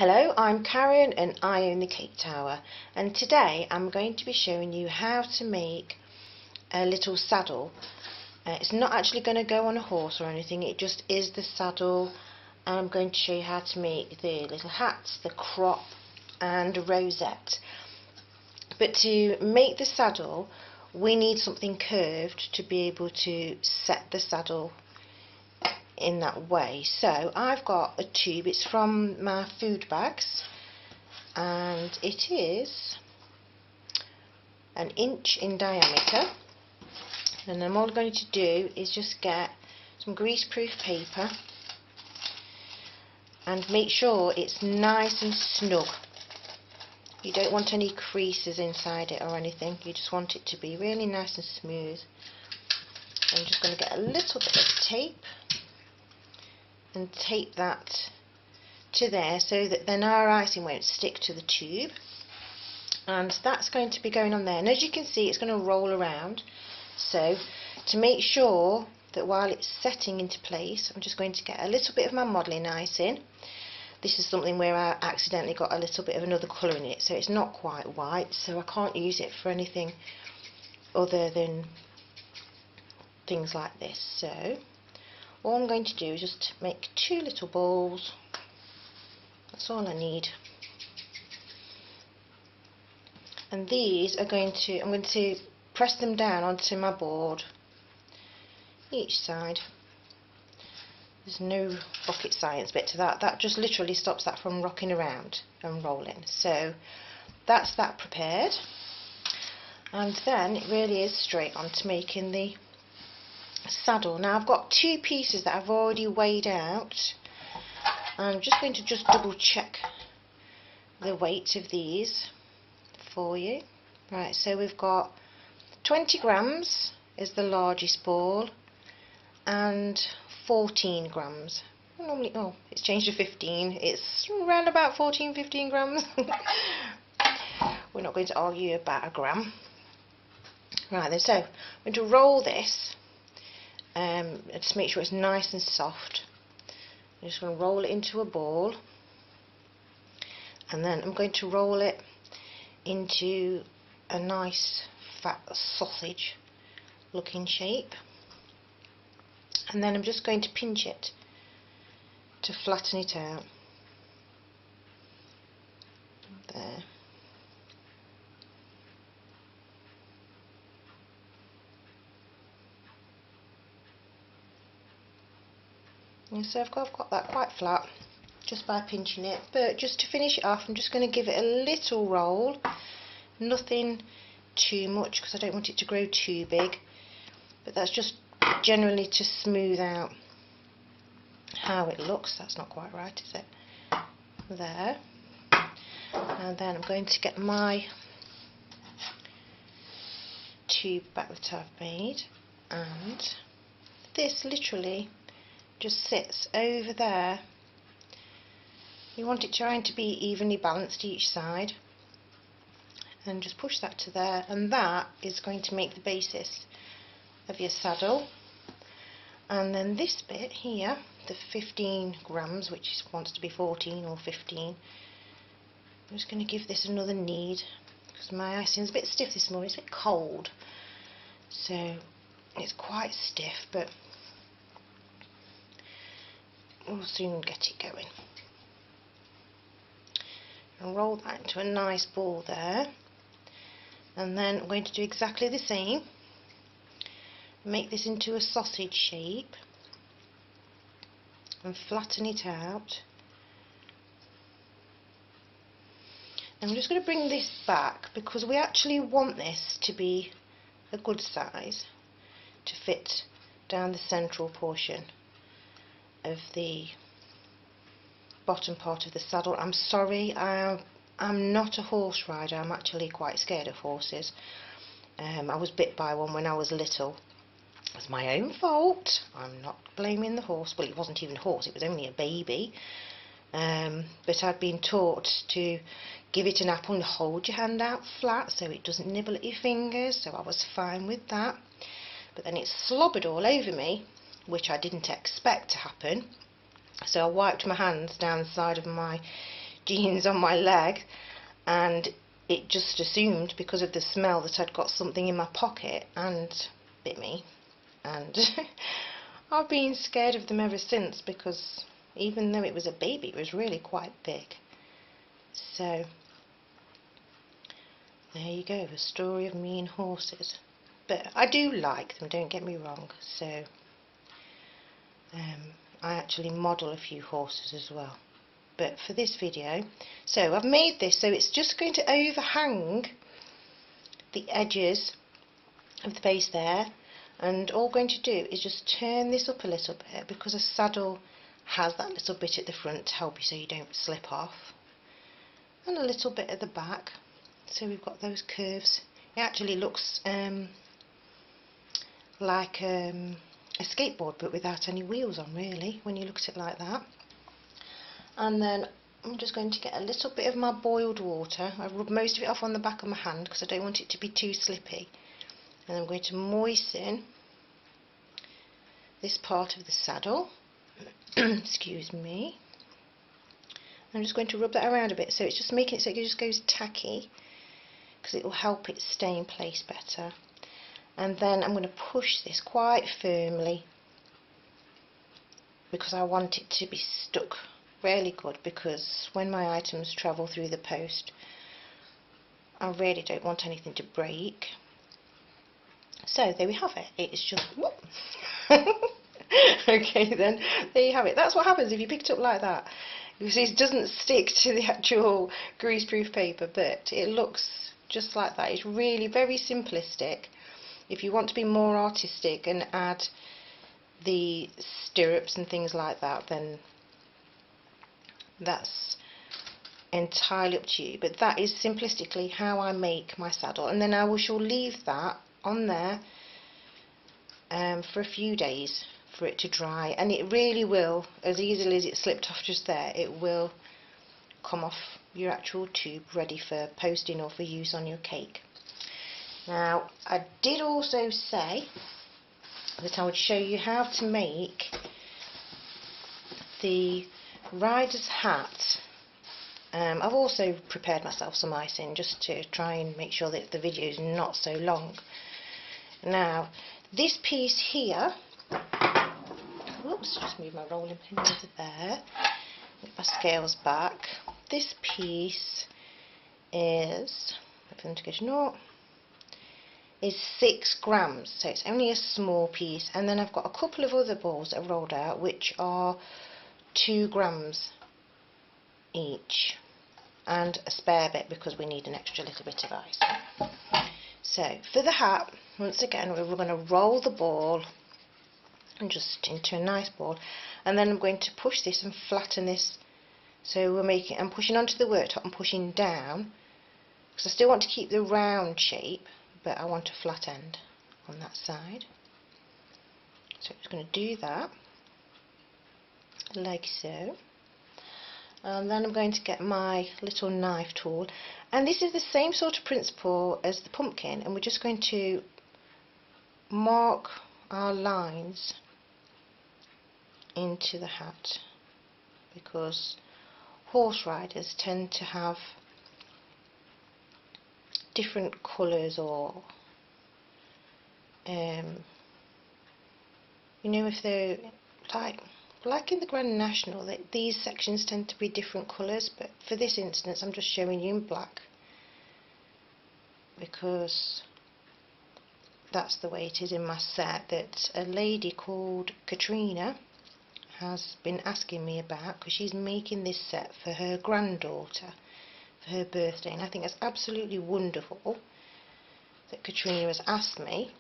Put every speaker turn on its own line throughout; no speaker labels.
Hello, I'm Karen and I own the Cake Tower, and today I'm going to be showing you how to make a little saddle. It's not actually going to go on a horse or anything, it just is the saddle. I'm going to show you how to make the little hats, the crop and a rosette. But to make the saddle we need something curved to be able to set the saddle in that way. So I've got a tube, it's from my food bags and it is an inch in diameter, and then all I'm going to do is just get some greaseproof paper and make sure it's nice and snug. You don't want any creases inside it or anything, you just want it to be really nice and smooth. I'm just going to get a little bit of tape and tape that to there so that then our icing won't stick to the tube, and that's going to be going on there, and as you can see it's going to roll around. So to make sure that while it's setting into place, I'm just going to get a little bit of my modelling icing. This is something where I accidentally got a little bit of another colour in it, so it's not quite white, so I can't use it for anything other than things like this. So all I'm going to do is just make two little balls. That's all I need. And these are I'm going to press them down onto my board, each side. There's no rocket science bit to that. That just literally stops that from rocking around and rolling. So that's that prepared. And then it really is straight on to making the saddle. Now I've got two pieces that I've already weighed out. I'm just going to double check the weight of these for you. Right, so we've got 20 grams is the largest ball and 14 grams. Normally, it's changed to 15. It's around about 14-15 grams. We're not going to argue about a gram. Right then, so I'm going to roll this. Just make sure it's nice and soft. I'm just going to roll it into a ball, and then I'm going to roll it into a nice fat sausage looking shape, and then I'm just going to pinch it to flatten it out. There. And so I've got that quite flat just by pinching it, but just to finish it off I'm just going to give it a little roll, nothing too much because I don't want it to grow too big, but that's just generally to smooth out how it looks. That's not quite right, is it? There. And then I'm going to get my tube back that I've made, and this literally just sits over there. You want it trying to be evenly balanced each side, and just push that to there, and that is going to make the basis of your saddle. And then this bit here, the 15 grams, which wants to be 14 or 15, I'm just going to give this another knead because my icing is a bit stiff this morning. It's a bit cold, so it's quite stiff, but we'll soon get it going. And roll that into a nice ball there, and then I'm going to do exactly the same. Make this into a sausage shape and flatten it out. And I'm just going to bring this back because we actually want this to be a good size to fit down the central portion of the bottom part of the saddle. I'm sorry, I'm not a horse rider. I'm actually quite scared of horses. I was bit by one when I was little. It was my own fault. I'm not blaming the horse. Well, it wasn't even a horse, it was only a baby. But I'd been taught to give it an apple and hold your hand out flat so it doesn't nibble at your fingers, so I was fine with that. But then it slobbered all over me, which I didn't expect to happen. So I wiped my hands down the side of my jeans on my leg, and it just assumed because of the smell that I'd got something in my pocket and bit me. And I've been scared of them ever since, because even though it was a baby, it was really quite big. So there you go, the story of me and horses. But I do like them, don't get me wrong. So I actually model a few horses as well. But for this video, so I've made this so it's just going to overhang the edges of the base there, and all I'm going to do is just turn this up a little bit, because a saddle has that little bit at the front to help you so you don't slip off, and a little bit at the back, so we've got those curves. It actually looks like a skateboard, but without any wheels on, really, when you look at it like that. And then I'm just going to get a little bit of my boiled water. I rub most of it off on the back of my hand because I don't want it to be too slippy. And I'm going to moisten this part of the saddle. Excuse me. I'm just going to rub that around a bit, so it's just making it so it just goes tacky, because it will help it stay in place better. And then I'm going to push this quite firmly, because I want it to be stuck really good, because when my items travel through the post, I really don't want anything to break. So there we have it. It's just whoop. Okay, then there you have it. That's what happens if you pick it up like that. You see, it doesn't stick to the actual greaseproof paper, but it looks just like that. It's really very simplistic. If you want to be more artistic and add the stirrups and things like that, then that's entirely up to you. But that is simplistically how I make my saddle, and then I shall leave that on there for a few days for it to dry, and it really will, as easily as it slipped off just there, it will come off your actual tube, ready for posting or for use on your cake. Now, I did also say that I would show you how to make the rider's hat. I've also prepared myself some icing just to try and make sure that the video is not so long. Now, this piece here, whoops, just move my rolling pin over there, get my scales back. This piece is, is 6 grams, so it's only a small piece. And then I've got a couple of other balls that I've rolled out, which are 2 grams each, and a spare bit because we need an extra little bit of icing. So for the hat, once again, we're going to roll the ball and just into a nice ball, and then I'm going to push this and flatten this. So I'm pushing onto the worktop and pushing down, because I still want to keep the round shape, but I want a flat end on that side. So I'm just going to do that like so, and then I'm going to get my little knife tool, and this is the same sort of principle as the pumpkin, and we're just going to mark our lines into the hat, because horse riders tend to have different colours, or you know, if they're like in the Grand National, these sections tend to be different colours, but for this instance I'm just showing you in black, because that's the way it is in my set, that a lady called Katrina has been asking me about, because she's making this set for her granddaughter for her birthday, and I think it's absolutely wonderful that Katrina has asked me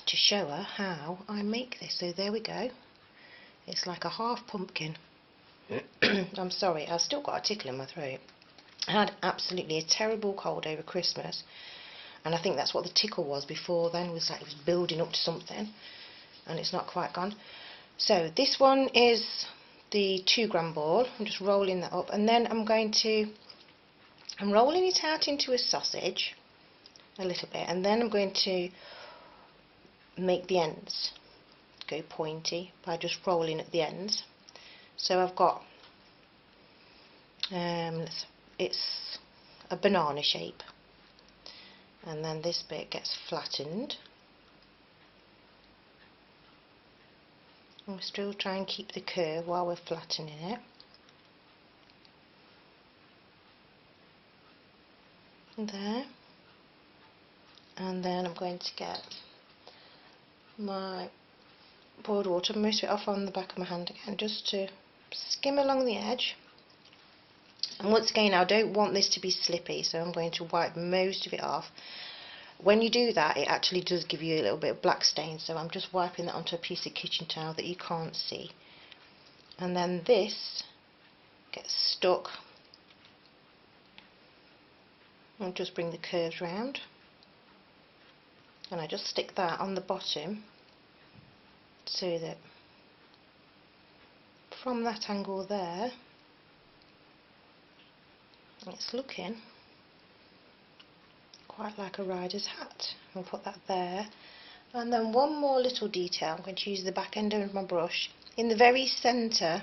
to show her how I make this. So there we go. It's like a half pumpkin. I'm sorry, I've still got a tickle in my throat. I had absolutely a terrible cold over Christmas, and I think that's what the tickle was before then, was like it was building up to something, and it's not quite gone. So this one is the 2 gram ball. I'm just rolling that up, and then I'm rolling it out into a sausage a little bit, and then I'm going to make the ends go pointy by just rolling at the ends. So I've got It's a banana shape, and then this bit gets flattened. And we'll still try and keep the curve while we're flattening it. There. And then I'm going to get my boiled water, most of it off on the back of my hand again, just to skim along the edge. And once again, I don't want this to be slippy, so I'm going to wipe most of it off. When you do that, it actually does give you a little bit of black stain, so I'm just wiping that onto a piece of kitchen towel that you can't see. And then this gets stuck. I'll just bring the curves round, and I just stick that on the bottom so that from that angle there it's looking quite like a rider's hat. I'll put that there. And then one more little detail, I'm going to use the back end of my brush in the very centre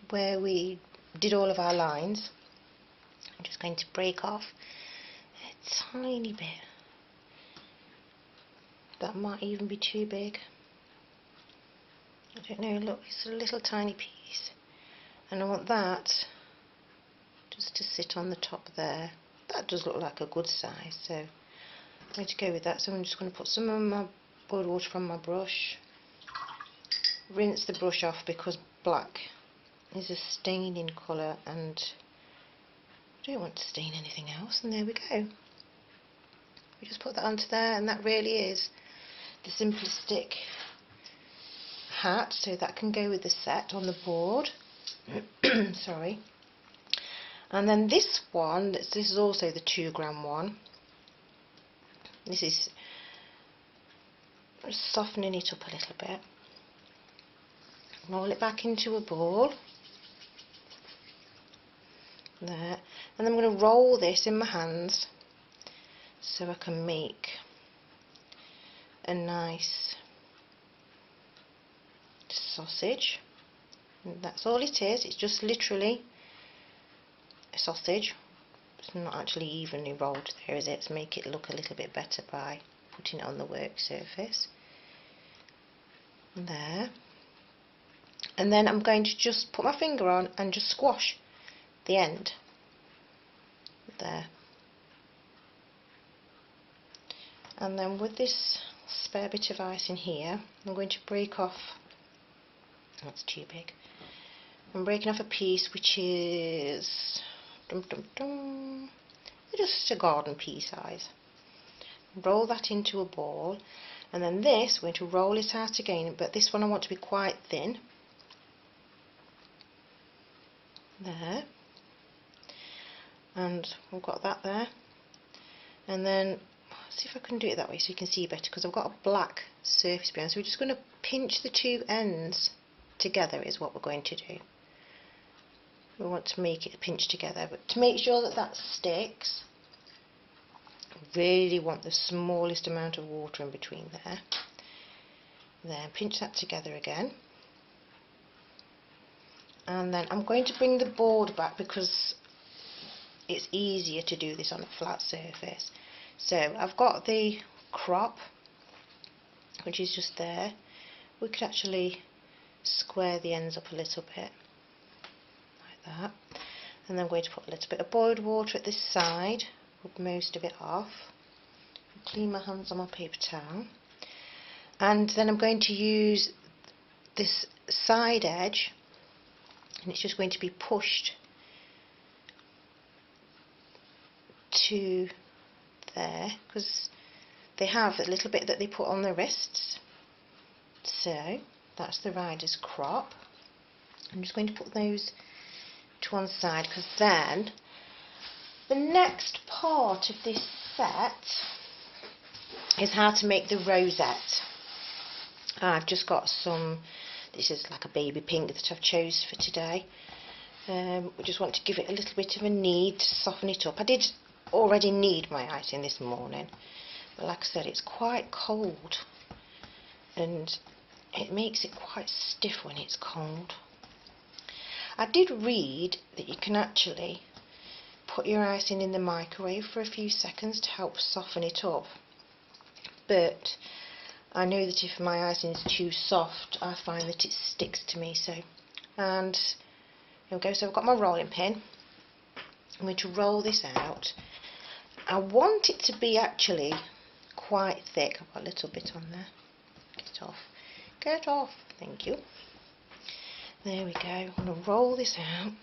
where we did all of our lines. I'm just going to break off a tiny bit. That might even be too big. I don't know, look, it's a little tiny piece. And I want that just to sit on the top there. That does look like a good size, so I'm going to go with that. So I'm just going to put some of my boiled water from my brush. Rinse the brush off because black is a staining colour and I don't want to stain anything else. And there we go. We just put that onto there, and that really is the simplistic hat, so that can go with the set on the board. Sorry. And then this one, this is also the 2 gram one. This is softening it up a little bit. Roll it back into a ball. There. And I'm going to roll this in my hands so I can make a nice sausage. And that's all it is. It's just literally a sausage. It's not actually evenly rolled there, is it? To make it look a little bit better by putting it on the work surface. There. And then I'm going to just put my finger on and just squash the end. There. And then with this spare bit of ice in here, I'm going to break off, that's too big, I'm breaking off a piece which is just a garden pea size. Roll that into a ball, and then this, we're going to roll it out again, but this one I want to be quite thin. There. And I've got that there. And then see if I can do it that way so you can see better, because I've got a black surface behind. So we're just going to pinch the 2 ends together is what we're going to do. We want to make it pinch together, but to make sure that that sticks, really want the smallest amount of water in between there. Then pinch that together again. And then I'm going to bring the board back because it's easier to do this on a flat surface. So I've got the crop, which is just there. We could actually square the ends up a little bit, like that. And then I'm going to put a little bit of boiled water at this side, rub most of it off, clean my hands on my paper towel. And then I'm going to use this side edge, and it's just going to be pushed to there, because they have a little bit that they put on their wrists. So that's the rider's crop. I'm just going to put those to one side, because then the next part of this set is how to make the rosette. I've just got some, this is like a baby pink that I've chose for today. We just want to give it a little bit of a knead to soften it up. I did already knead my icing this morning, but like I said, it's quite cold and it makes it quite stiff when it's cold. I did read that you can actually put your icing in the microwave for a few seconds to help soften it up, but I know that if my icing is too soft, I find that it sticks to me. So, and here we go. So I've got my rolling pin. I'm going to roll this out. I want it to be actually quite thick. I've got a little bit on there. Get off. Get off. Thank you. There we go. I'm going to roll this out.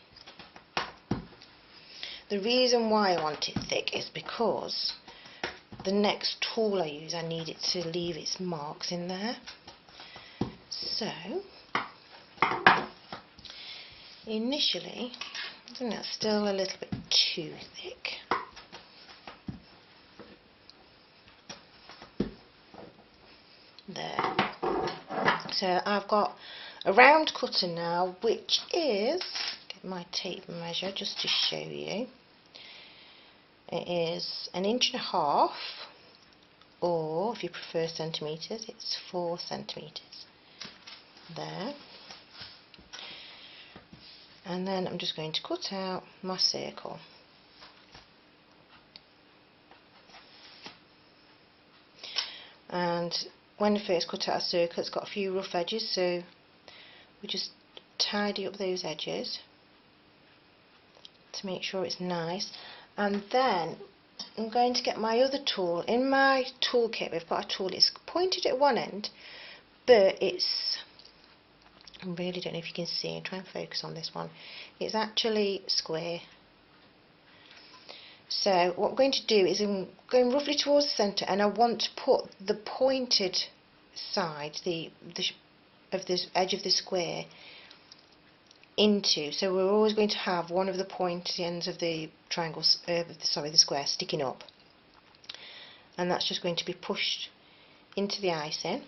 The reason why I want it thick is because the next tool I use, I need it to leave its marks in there. So, initially, I think that's still a little bit too thick. There. So I've got a round cutter now, which is, get my tape measure just to show you. It is 1.5 inches, or if you prefer centimetres, it's 4 centimetres. There. And then I'm just going to cut out my circle. And when I first cut out a circle, it's got a few rough edges, so we just tidy up those edges to make sure it's nice. And then I'm going to get my other tool. In my toolkit, we've got a tool, it's pointed at one end, but it's, I really don't know if you can see, try and focus on this one, it's actually square. So what I'm going to do is I'm going roughly towards the centre, and I want to put the pointed side, of this edge of the square into, so we're always going to have one of the pointy ends of the triangle, the square sticking up, and that's just going to be pushed into the icing,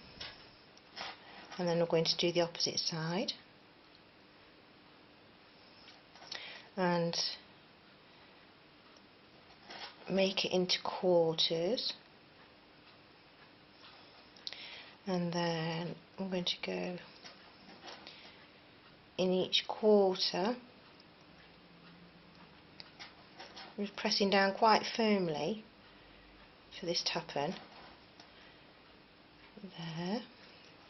and then we're going to do the opposite side, and make it into quarters, and then I'm going to go in each quarter, I'm just pressing down quite firmly for this to happen. There.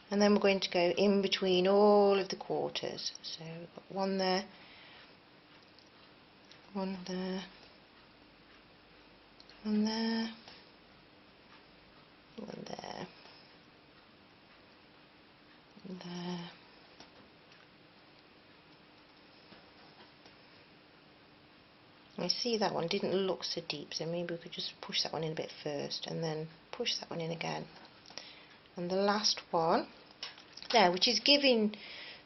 And then we're going to go in between all of the quarters. So we've got one there, one there, one there, one there, one there. I see that one didn't look so deep, so maybe we could just push that one in a bit first and then push that one in again. And the last one there, which is giving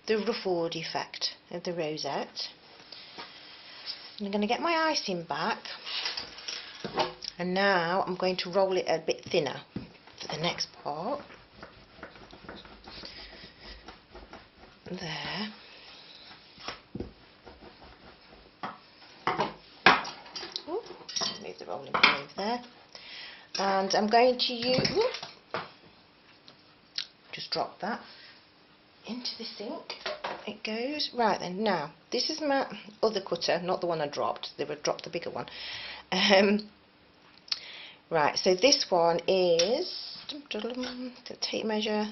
the ruffled effect of the rosette. I'm going to get my icing back, and now I'm going to roll it a bit thinner for the next part. There. Ooh, move the rolling pin over there. And I'm going to use, just drop that into the sink. It goes. Right then, now this is my other cutter, not the one I dropped. They would drop the bigger one. Right, so this one is, the tape measure,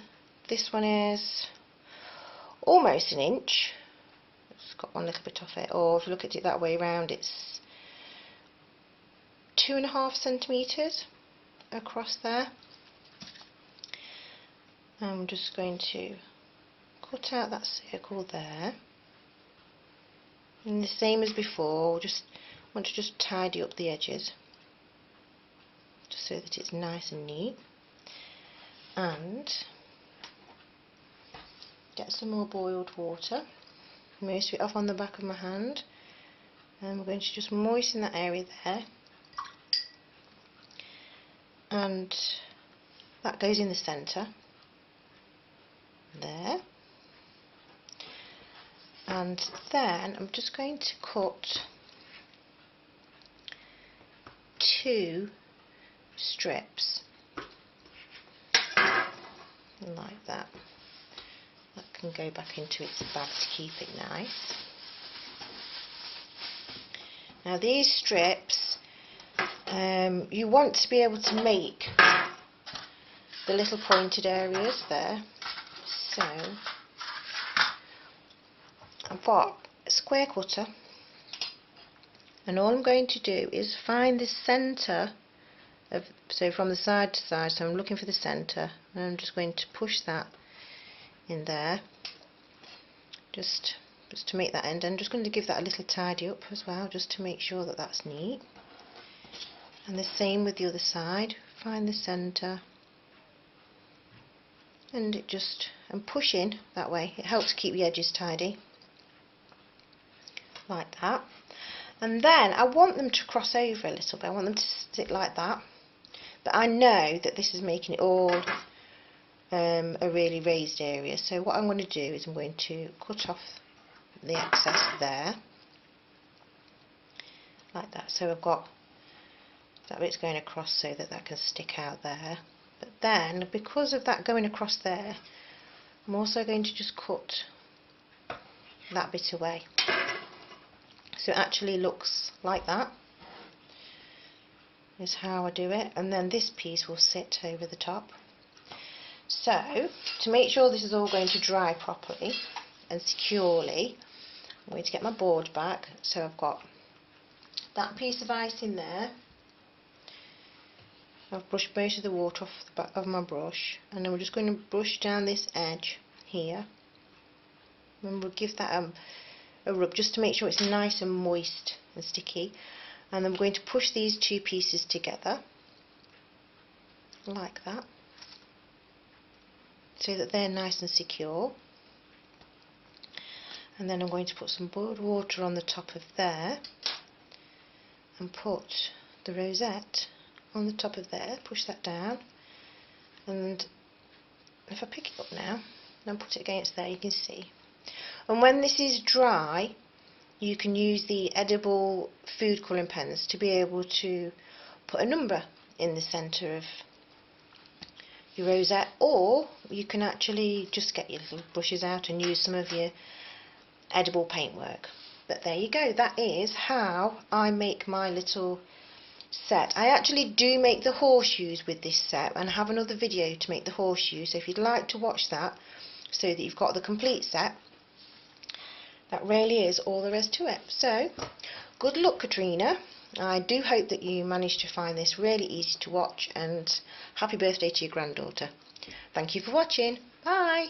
this one is almost 1 inch. It's got one little bit off it, or if you look at it that way around, it's 2.5 centimetres across there. I'm just going to cut out that circle there, and the same as before, just want to just tidy up the edges just so that it's nice and neat, and get some more boiled water, most of it off on the back of my hand, and we're going to just moisten that area there, and that goes in the centre there. And then I'm just going to cut 2 strips like that. That can go back into its bag to keep it nice. Now these strips, you want to be able to make the little pointed areas there. So I've got a square cutter, and all I'm going to do is find the centre of, so from the side to side, so I'm looking for the centre, and I'm just going to push that in there, just to make that end. I'm just going to give that a little tidy up as well, just to make sure that that's neat. And the same with the other side, find the centre, and it just, and push in that way. It helps keep the edges tidy, like that. And then I want them to cross over a little bit. I want them to sit like that, but I know that this is making it all a really raised area. So what I'm going to do is I'm going to cut off the excess there, like that. So I've got that bit's going across so that that can stick out there. But then, because of that going across there, I'm also going to just cut that bit away, so it actually looks like that. Is how I do it. And then this piece will sit over the top. So to make sure this is all going to dry properly and securely, I'm going to get my board back. So I've got that piece of icing there. I've brushed most of the water off the back of my brush, and then we're just going to brush down this edge here, and we'll give that a rub just to make sure it's nice and moist and sticky. And then we're going to push these two pieces together like that, so that they're nice and secure. And then I'm going to put some boiled water on the top of there, and put the rosette on the top of there, push that down, and if I pick it up now and put it against there, you can see. And when this is dry, you can use the edible food colouring pens to be able to put a number in the centre of your rosette, or you can actually just get your little brushes out and use some of your edible paintwork. But there you go, that is how I make my little set. I actually do make the horseshoes with this set, and I have another video to make the horseshoes, so if you'd like to watch that so that you've got the complete set, that really is all there is to it. So good luck, Katrina. I do hope that you managed to find this really easy to watch, and happy birthday to your granddaughter. Thank you for watching. Bye.